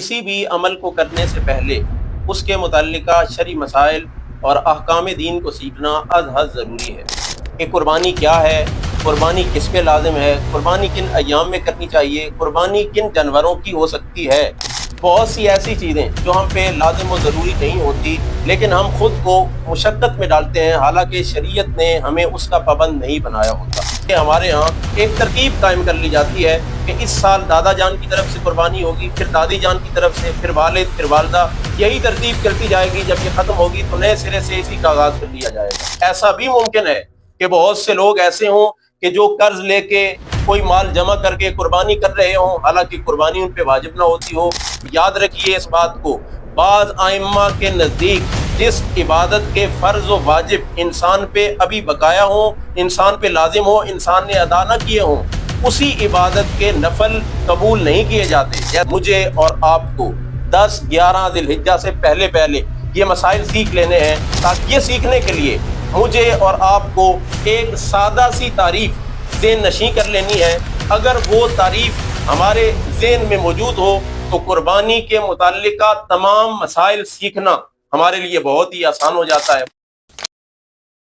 کسی بھی عمل کو کرنے سے پہلے اس کے متعلقہ شرعی مسائل اور احکام دین کو سیکھنا از حد ضروری ہے کہ قربانی کیا ہے، قربانی کس پہ لازم ہے، قربانی کن ایام میں کرنی چاہیے، قربانی کن جانوروں کی ہو سکتی ہے۔ بہت سی ایسی چیزیں جو ہم پہ لازم و ضروری نہیں ہوتی لیکن ہم خود کو مشقت میں ڈالتے ہیں، حالانکہ شریعت نے ہمیں اس کا پابند نہیں بنایا ہوتا۔ ہمارے ہاں ایک ترتیب قائم کر لی جاتی ہے کہ اس سال دادا جان کی طرف سے قربانی ہوگی، پھر دادی جان کی طرف سے، پھر والد، پھر والدہ، یہی ترتیب چلتی جائے گی۔ جب یہ ختم ہوگی تو نئے سرے سے اسی کا آغاز کر لیا جائے گا۔ ایسا بھی ممکن ہے کہ بہت سے لوگ ایسے ہوں کہ جو قرض لے کے کوئی مال جمع کر کے قربانی کر رہے ہوں، حالانکہ قربانی ان پہ واجب نہ ہوتی ہو۔ یاد رکھیے اس بات کو، بعض ائمہ کے نزدیک جس عبادت کے فرض و واجب انسان پہ ابھی بقایا ہوں، انسان پہ لازم ہو، انسان نے ادا نہ کیے ہوں، اسی عبادت کے نفل قبول نہیں کیے جاتے۔ مجھے اور آپ کو 10-11 ذی الحجہ سے پہلے یہ مسائل سیکھ لینے ہیں، تاکہ یہ سیکھنے کے لیے مجھے اور آپ کو ایک سادہ سی تعریف ذہن نشین کر لینی ہے۔ اگر وہ تعریف ہمارے ذہن میں موجود ہو تو قربانی کے متعلقہ تمام مسائل سیکھنا ہمارے لیے بہت ہی آسان ہو جاتا ہے۔